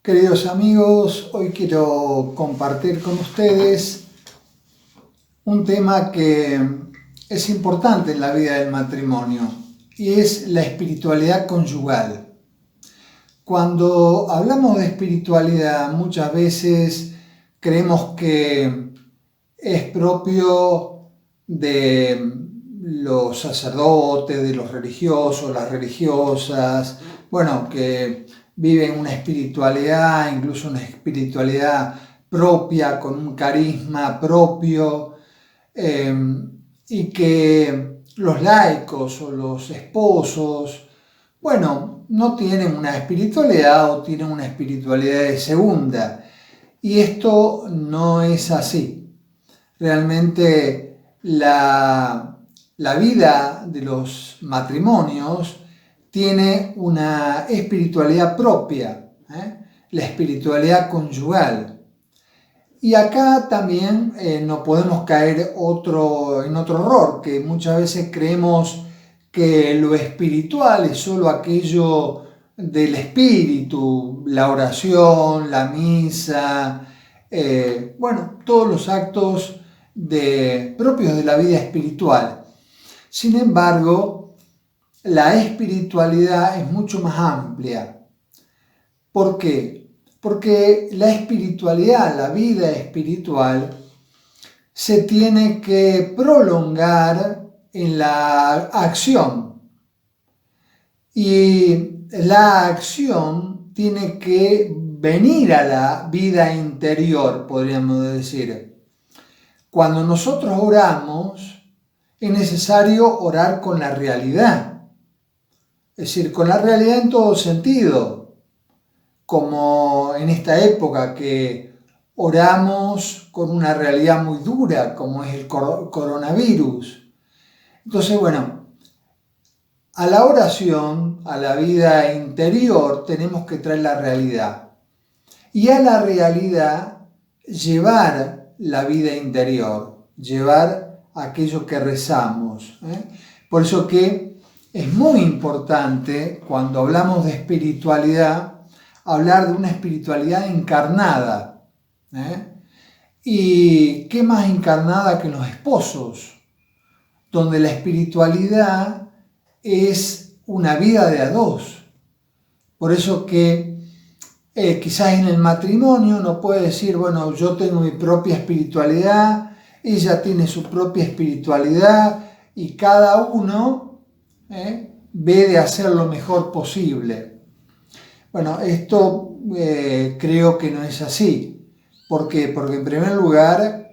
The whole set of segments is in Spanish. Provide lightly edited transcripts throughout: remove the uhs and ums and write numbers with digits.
Queridos amigos, hoy quiero compartir con ustedes un tema que es importante en la vida del matrimonio y es la espiritualidad conyugal. Cuando hablamos de espiritualidad, muchas veces creemos que es propio de los sacerdotes, de los religiosos, las religiosas, que viven una espiritualidad, incluso una espiritualidad propia, con un carisma propio, y que los laicos o los esposos, no tienen una espiritualidad o tienen una espiritualidad de segunda. Y esto no es así. Realmente la vida de los matrimonios tiene una espiritualidad propia, la espiritualidad conyugal. Y acá también no podemos caer en otro error, que muchas veces creemos que lo espiritual es solo aquello del espíritu, la oración, la misa, todos los actos propios de la vida espiritual. Sin embargo, la espiritualidad es mucho más amplia. ¿Por qué? Porque la espiritualidad, la vida espiritual, se tiene que prolongar en la acción. Y la acción tiene que venir a la vida interior, podríamos decir. Cuando nosotros oramos, es necesario orar con la realidad. Es decir, con la realidad en todo sentido. Como en esta época que oramos con una realidad muy dura, como es el coronavirus. Entonces, a la oración, a la vida interior, tenemos que traer la realidad. Y a la realidad, llevar la vida interior, llevar aquello que rezamos. Por eso que es muy importante, cuando hablamos de espiritualidad, hablar de una espiritualidad encarnada. ¿Y qué más encarnada que los esposos? Donde la espiritualidad es una vida de a dos. Por eso que quizás en el matrimonio uno puede decir, yo tengo mi propia espiritualidad, ella tiene su propia espiritualidad y cada uno ve de hacer lo mejor posible. Esto creo que no es así. ¿Por qué? Porque en primer lugar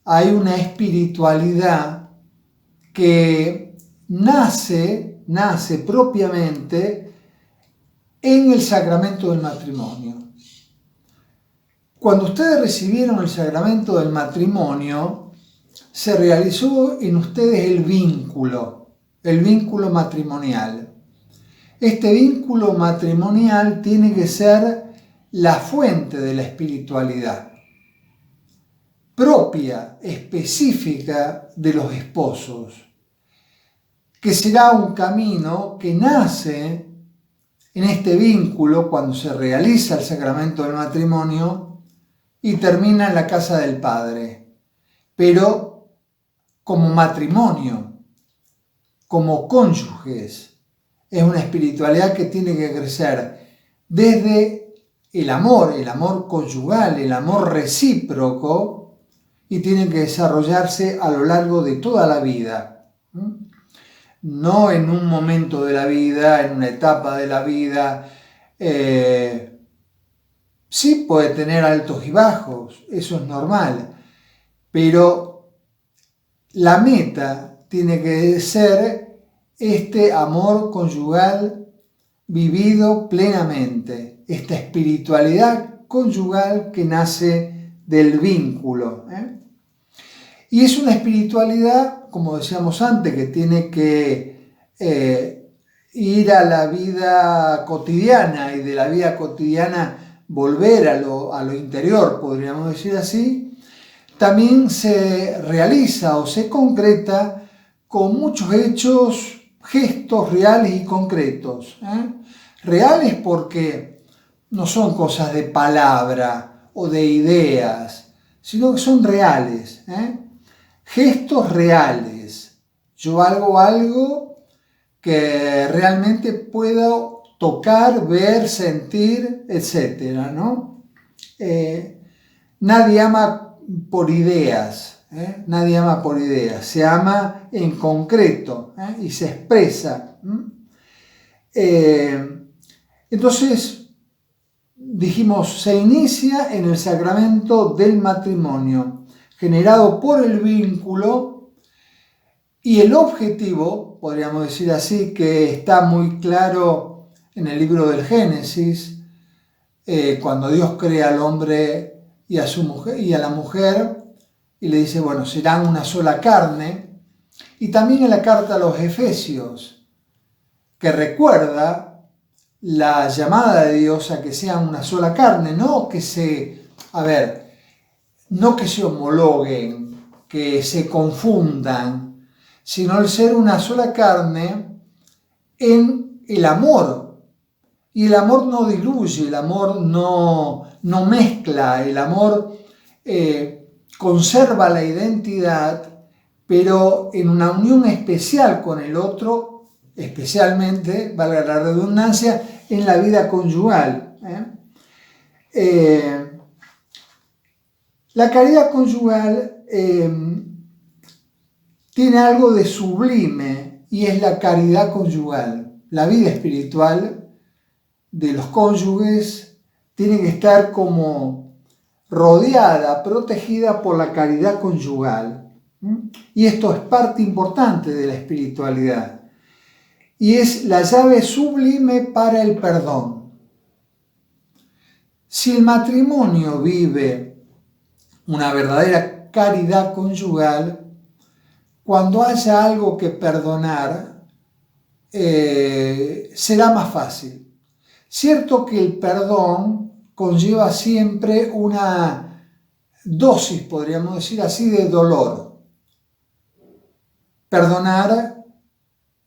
hay una espiritualidad que nace propiamente en el sacramento del matrimonio. Cuando ustedes recibieron el sacramento del matrimonio, se realizó en ustedes el vínculo matrimonial. Este vínculo matrimonial tiene que ser la fuente de la espiritualidad propia, específica de los esposos, que será un camino que nace en este vínculo cuando se realiza el sacramento del matrimonio y termina en la casa del Padre, pero como matrimonio, como cónyuges. Es una espiritualidad que tiene que crecer desde el amor conyugal, el amor recíproco, y tiene que desarrollarse a lo largo de toda la vida. No en un momento de la vida, en una etapa de la vida. Sí puede tener altos y bajos, eso es normal, pero la meta tiene que ser este amor conyugal vivido plenamente, esta espiritualidad conyugal que nace del vínculo. Y es una espiritualidad, como decíamos antes, que tiene que ir a la vida cotidiana y de la vida cotidiana volver a lo interior, podríamos decir así. También se realiza o se concreta con muchos hechos, gestos reales y concretos. Reales porque no son cosas de palabra o de ideas, sino que son reales, gestos reales. Yo hago algo que realmente puedo tocar, ver, sentir, etc., ¿no? Nadie ama por ideas, nadie ama por ideas, se ama en concreto, y se expresa. Entonces, dijimos, se inicia en el sacramento del matrimonio, generado por el vínculo, y el objetivo, podríamos decir así, que está muy claro en el libro del Génesis, cuando Dios crea al hombre y a su mujer y a la mujer, y le dice, bueno, serán una sola carne, y también en la carta a los Efesios, que recuerda la llamada de Dios a que sean una sola carne, no que se homologuen, que se confundan, sino el ser una sola carne en el amor. Y el amor no diluye, el amor no mezcla, el amor conserva la identidad, pero en una unión especial con el otro, especialmente, valga la redundancia, en la vida conyugal. La caridad conyugal tiene algo de sublime y es la caridad conyugal. La vida espiritual de los cónyuges tiene que estar como rodeada, protegida por la caridad conyugal. Y esto es parte importante de la espiritualidad. Y es la llave sublime para el perdón. Si el matrimonio vive una verdadera caridad conyugal, cuando haya algo que perdonar, será más fácil. Cierto que el perdón conlleva siempre una dosis, podríamos decir así, de dolor. Perdonar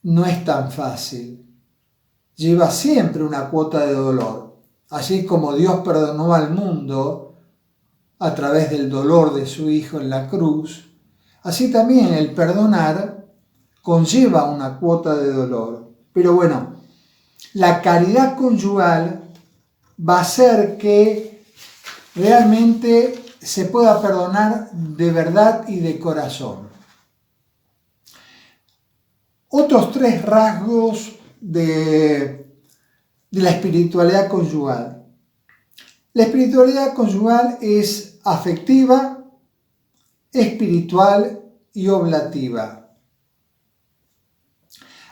no es tan fácil. Lleva siempre una cuota de dolor. Así como Dios perdonó al mundo a través del dolor de su Hijo en la cruz, así también el perdonar conlleva una cuota de dolor. Pero bueno, la caridad conyugal va a hacer que realmente se pueda perdonar de verdad y de corazón. Otros 3 rasgos de la espiritualidad conyugal. La espiritualidad conyugal es afectiva, espiritual y oblativa.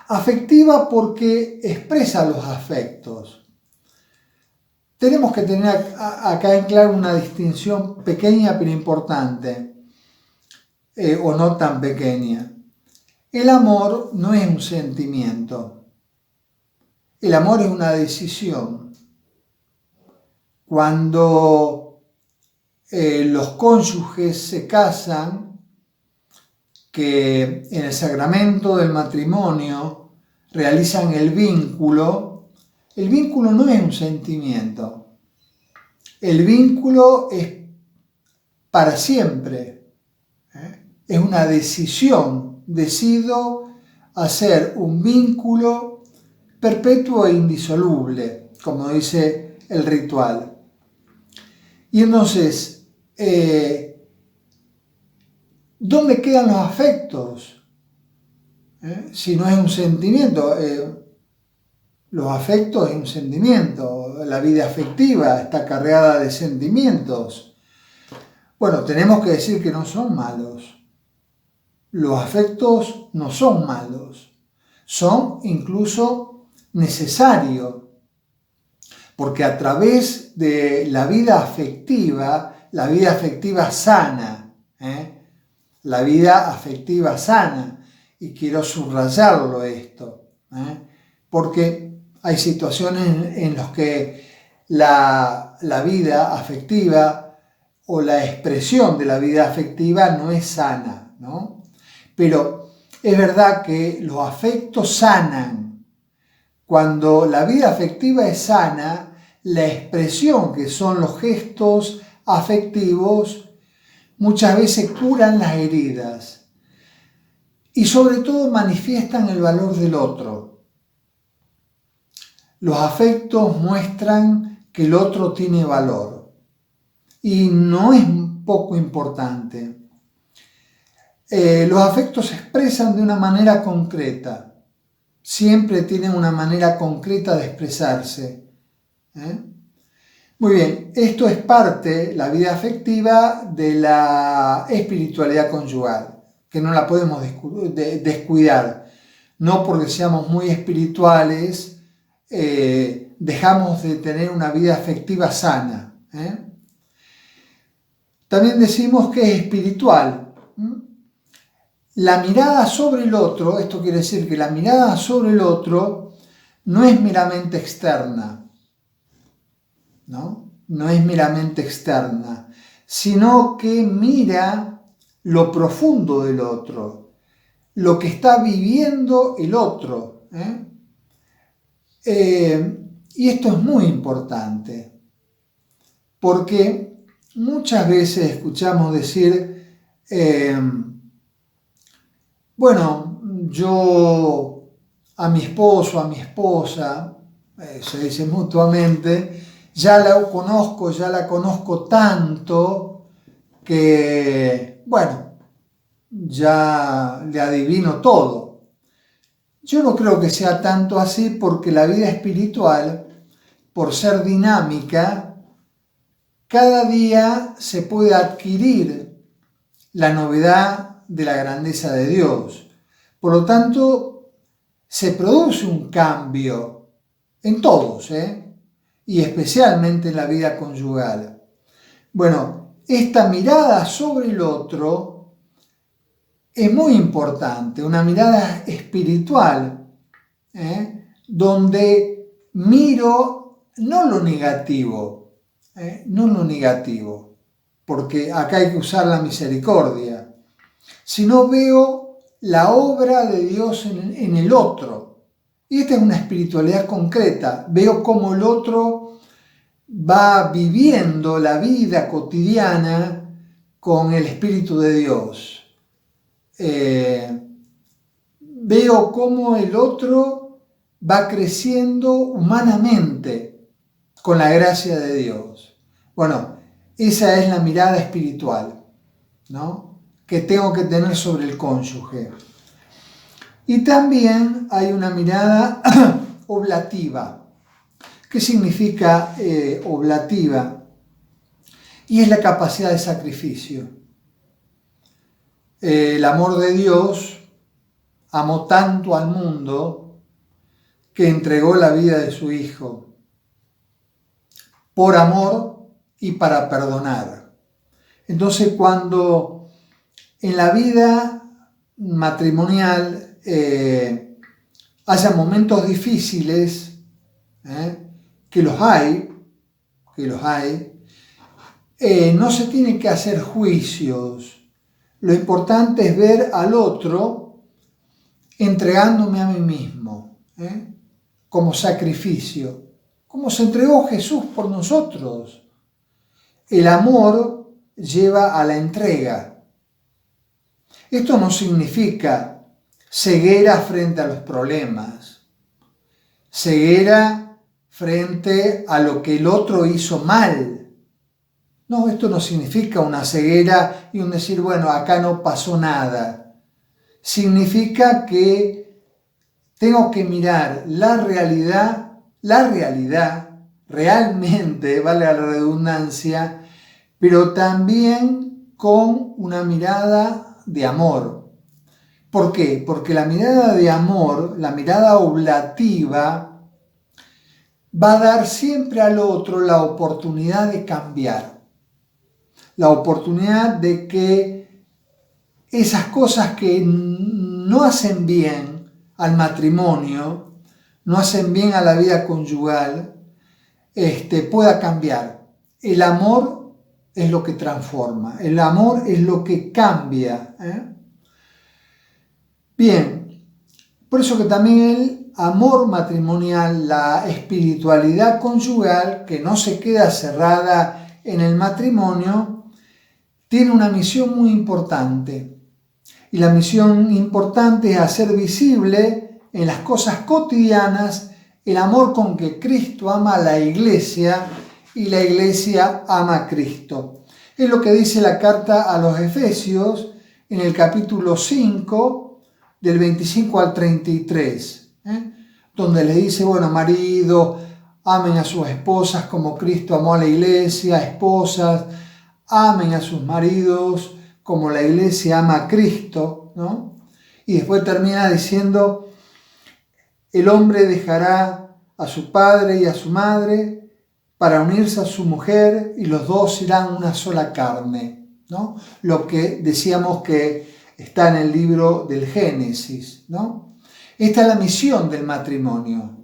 Afectiva porque expresa los afectos. Tenemos que tener acá en claro una distinción pequeña pero importante, o no tan pequeña. El amor no es un sentimiento. El amor es una decisión. Cuando los cónyuges se casan, que en el sacramento del matrimonio realizan el vínculo no es un sentimiento. El vínculo es para siempre. Es una decisión. Decido hacer un vínculo perpetuo e indisoluble, como dice el ritual. Y entonces, ¿dónde quedan los afectos? Si no es un sentimiento, los afectos es un sentimiento, la vida afectiva está cargada de sentimientos. Bueno, tenemos que decir que no son malos. Los afectos no son malos, son incluso necesarios, porque a través de la vida afectiva sana, la vida afectiva sana, y quiero subrayarlo esto, porque hay situaciones en las que la vida afectiva o la expresión de la vida afectiva no es sana, ¿no? Pero es verdad que los afectos sanan. Cuando la vida afectiva es sana, la expresión que son los gestos afectivos muchas veces curan las heridas y sobre todo manifiestan el valor del otro. Los afectos muestran que el otro tiene valor y no es poco importante. Los afectos se expresan de una manera concreta. Siempre tienen una manera concreta de expresarse. Muy bien, esto es parte, la vida afectiva, de la espiritualidad conyugal, que no la podemos descuidar. No porque seamos muy espirituales, dejamos de tener una vida afectiva sana. También decimos que es espiritual. La mirada sobre el otro, esto quiere decir que la mirada sobre el otro no es meramente externa, no es meramente externa, sino que mira lo profundo del otro, lo que está viviendo el otro. Y esto es muy importante, porque muchas veces escuchamos decir, bueno, yo a mi esposo, a mi esposa, se dice mutuamente, ya la conozco tanto que, bueno, ya le adivino todo. Yo no creo que sea tanto así porque la vida espiritual, por ser dinámica, cada día se puede adquirir la novedad de la grandeza de Dios. Por lo tanto, se produce un cambio en todos, y especialmente en la vida conyugal. Bueno, esta mirada sobre el otro es muy importante, una mirada espiritual, donde miro no lo negativo, porque acá hay que usar la misericordia, sino veo la obra de Dios en el otro. Y esta es una espiritualidad concreta. Veo cómo el otro va viviendo la vida cotidiana con el Espíritu de Dios. Veo cómo el otro va creciendo humanamente con la gracia de Dios. Bueno, esa es la mirada espiritual, que tengo que tener sobre el cónyuge. Y también hay una mirada oblativa. ¿Qué significa oblativa? Y es la capacidad de sacrificio. El amor de Dios amó tanto al mundo que entregó la vida de su Hijo por amor y para perdonar. Entonces, cuando en la vida matrimonial haya momentos difíciles, que los hay, no se tiene que hacer juicios. Lo importante es ver al otro entregándome a mí mismo, como sacrificio, como se entregó Jesús por nosotros. El amor lleva a la entrega. Esto no significa ceguera frente a los problemas, ceguera frente a lo que el otro hizo mal. No, esto no significa una ceguera y un decir, bueno, acá no pasó nada. Significa que tengo que mirar la realidad realmente, vale la redundancia, pero también con una mirada de amor. ¿Por qué? Porque la mirada de amor, la mirada oblativa, va a dar siempre al otro la oportunidad de cambiar, la oportunidad de que esas cosas que no hacen bien al matrimonio, no hacen bien a la vida conyugal, pueda cambiar. El amor es lo que transforma, el amor es lo que cambia. Bien, por eso que también amor matrimonial, la espiritualidad conyugal, que no se queda cerrada en el matrimonio, tiene una misión muy importante. Y la misión importante es hacer visible en las cosas cotidianas el amor con que Cristo ama a la Iglesia y la Iglesia ama a Cristo. Es lo que dice la carta a los Efesios en el capítulo 5, del 25 al 33, donde le dice, bueno, marido, amen a sus esposas como Cristo amó a la Iglesia, esposas, amen a sus maridos como la Iglesia ama a Cristo, ¿no? Y después termina diciendo, el hombre dejará a su padre y a su madre para unirse a su mujer y los dos serán una sola carne, ¿no? Lo que decíamos que está en el libro del Génesis, ¿no? Esta es la misión del matrimonio,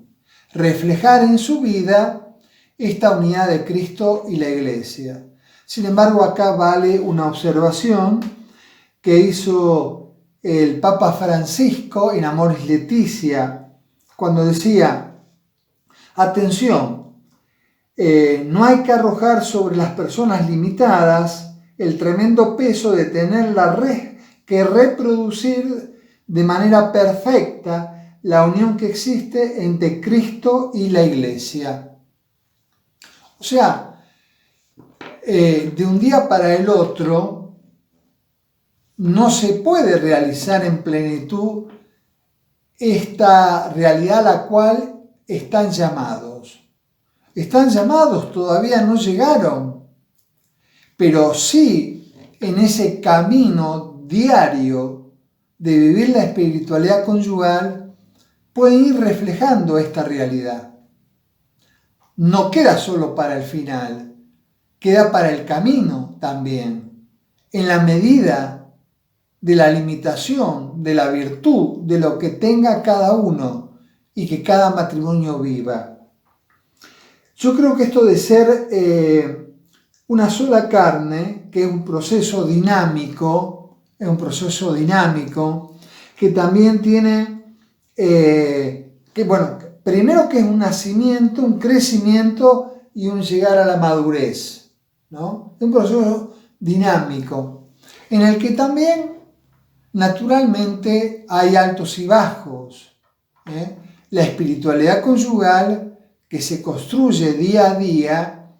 reflejar en su vida esta unidad de Cristo y la Iglesia. Sin embargo, acá vale una observación que hizo el Papa Francisco en Amoris Laetitia, cuando decía, atención, no hay que arrojar sobre las personas limitadas el tremendo peso de tener que reproducir de manera perfecta la unión que existe entre Cristo y la Iglesia. O sea, de un día para el otro no se puede realizar en plenitud esta realidad a la cual están llamados. Están llamados, todavía no llegaron, pero sí en ese camino diario de vivir la espiritualidad conyugal pueden ir reflejando esta realidad. No queda solo para el final, queda para el camino también, en la medida de la limitación, de la virtud, de lo que tenga cada uno y que cada matrimonio viva. Yo creo que esto de ser una sola carne, que es un proceso dinámico, que también tiene, primero que es un nacimiento, un crecimiento y un llegar a la madurez, ¿no? Es un proceso dinámico, en el que también naturalmente hay altos y bajos. La espiritualidad conyugal que se construye día a día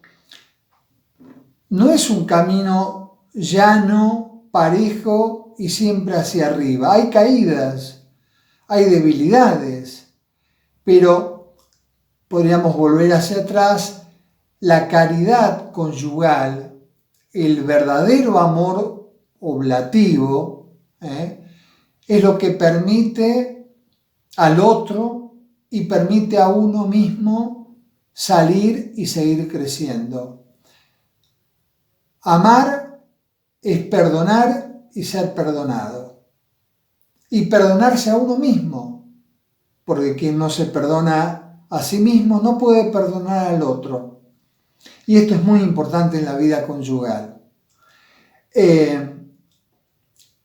no es un camino llano, parejo y siempre hacia arriba. Hay caídas, hay debilidades, pero podríamos volver hacia atrás. La caridad conyugal, el verdadero amor oblativo, es lo que permite al otro y permite a uno mismo salir y seguir creciendo. Amar es perdonar y ser perdonado. Y perdonarse a uno mismo, porque quien no se perdona a sí mismo no puede perdonar al otro. Y esto es muy importante en la vida conyugal.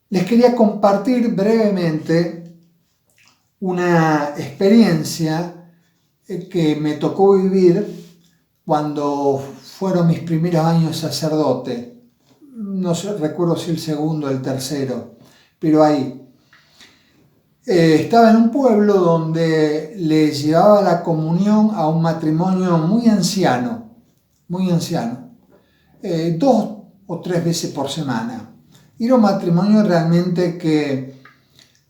Les quería compartir brevemente una experiencia que me tocó vivir cuando fueron mis primeros años de sacerdote. No sé, recuerdo si el segundo o el tercero, pero ahí. Estaba en un pueblo donde le llevaba la comunión a un matrimonio muy anciano, 2 o 3 veces por semana. Y era un matrimonio realmente que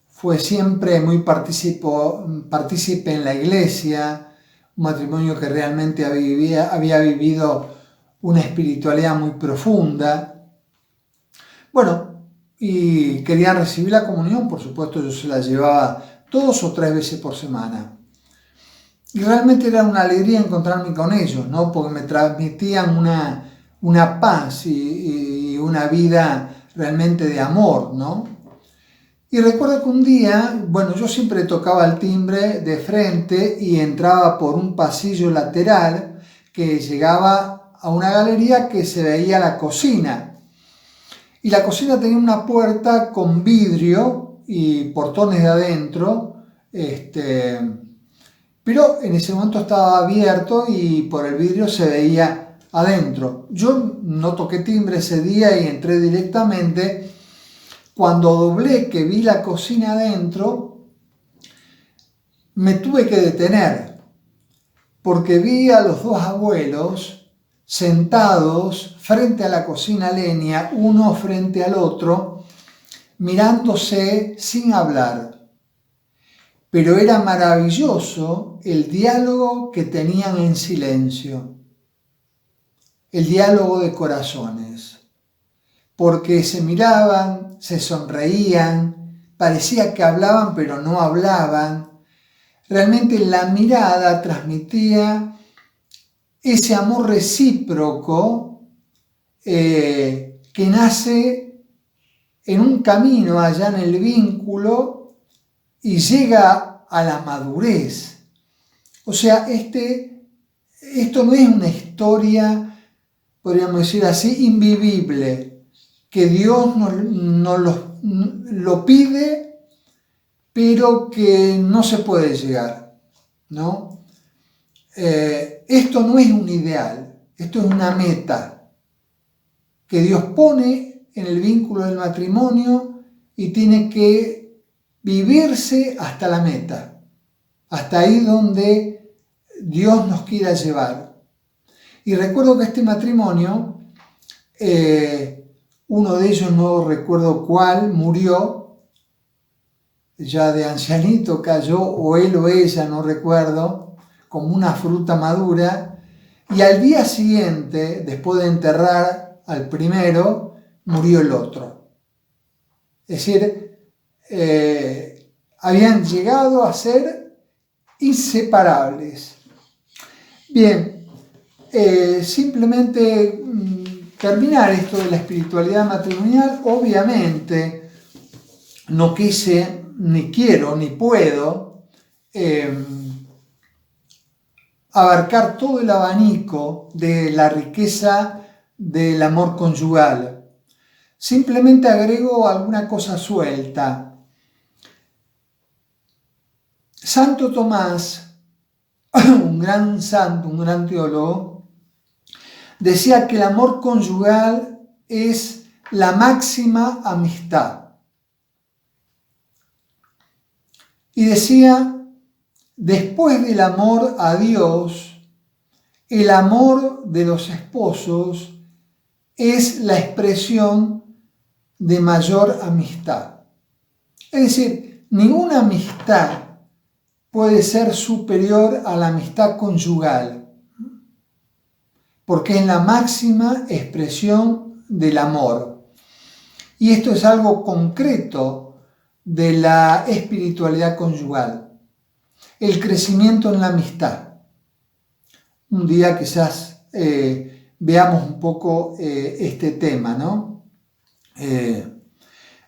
fue siempre muy partícipe en la iglesia, un matrimonio que realmente había vivido una espiritualidad muy profunda. Bueno, y querían recibir la comunión, por supuesto yo se la llevaba 2 o 3 veces por semana. Y realmente era una alegría encontrarme con ellos, ¿no? Porque me transmitían una paz y una vida realmente de amor, ¿no? Y recuerdo que un día, yo siempre tocaba el timbre de frente y entraba por un pasillo lateral que llegaba a una galería que se veía la cocina. Y la cocina tenía una puerta con vidrio y portones de adentro, pero en ese momento estaba abierto y por el vidrio se veía adentro. Yo no toqué timbre ese día y entré directamente. Cuando doblé, que vi la cocina adentro, me tuve que detener, porque vi a los dos abuelos sentados frente a la cocina a leña, uno frente al otro, mirándose sin hablar. Pero era maravilloso el diálogo que tenían en silencio, el diálogo de corazones, porque se miraban, se sonreían, parecía que hablaban pero no hablaban. Realmente la mirada transmitía ese amor recíproco que nace en un camino allá en el vínculo y llega a la madurez. O sea, esto no es una historia, podríamos decir así, invivible, que Dios nos lo pide, pero que no se puede llegar, ¿no? Esto no es un ideal, esto es una meta que Dios pone en el vínculo del matrimonio y tiene que vivirse hasta la meta, hasta ahí donde Dios nos quiera llevar. Y recuerdo que este matrimonio, uno de ellos, no recuerdo cuál, murió, ya de ancianito cayó, o él o ella, no recuerdo, como una fruta madura, y al día siguiente, después de enterrar al primero, murió el otro. Es decir, habían llegado a ser inseparables. Bien, simplemente terminar esto de la espiritualidad matrimonial. Obviamente no quise, ni quiero, ni puedo abarcar todo el abanico de la riqueza del amor conyugal. Simplemente agrego alguna cosa suelta. Santo Tomás, un gran santo, un gran teólogo, decía que el amor conyugal es la máxima amistad. Y decía, después del amor a Dios, el amor de los esposos es la expresión de mayor amistad. Es decir, ninguna amistad puede ser superior a la amistad conyugal, porque es la máxima expresión del amor. Y esto es algo concreto de la espiritualidad conyugal, el crecimiento en la amistad. Un día quizás veamos un poco este tema, ¿no?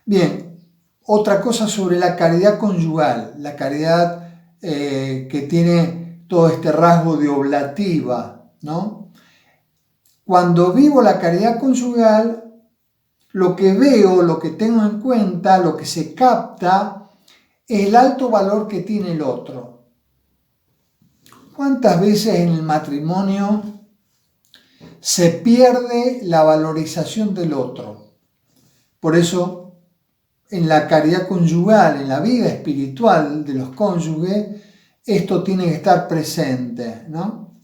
Bien, otra cosa sobre la caridad conyugal, la caridad que tiene todo este rasgo de oblativa, ¿no? Cuando vivo la caridad conyugal, lo que veo, lo que tengo en cuenta, lo que se capta, es el alto valor que tiene el otro. ¿Cuántas veces en el matrimonio se pierde la valorización del otro? Por eso, en la caridad conyugal, en la vida espiritual de los cónyuges, esto tiene que estar presente, ¿no?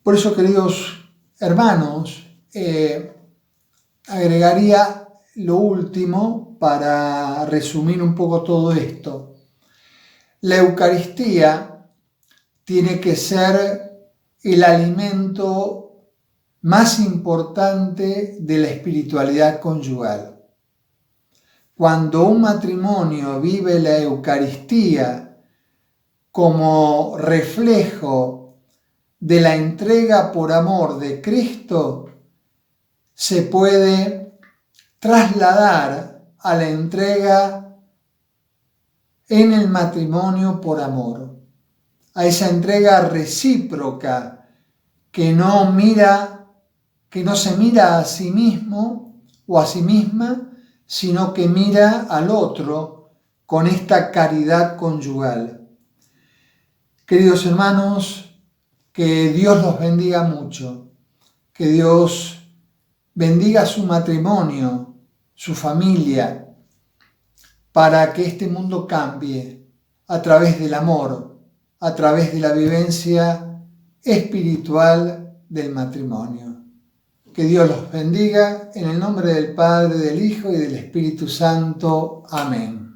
Por eso, queridos hermanos, agregaría lo último para resumir un poco todo esto. La Eucaristía tiene que ser el alimento más importante de la espiritualidad conyugal. Cuando un matrimonio vive la Eucaristía como reflejo de la entrega por amor de Cristo, se puede trasladar a la entrega en el matrimonio por amor, a esa entrega recíproca que no se mira a sí mismo o a sí misma, sino que mira al otro con esta caridad conyugal. Queridos hermanos, que Dios los bendiga mucho, que Dios bendiga su matrimonio, su familia, para que este mundo cambie a través del amor, a través de la vivencia espiritual del matrimonio. Que Dios los bendiga en el nombre del Padre, del Hijo y del Espíritu Santo. Amén.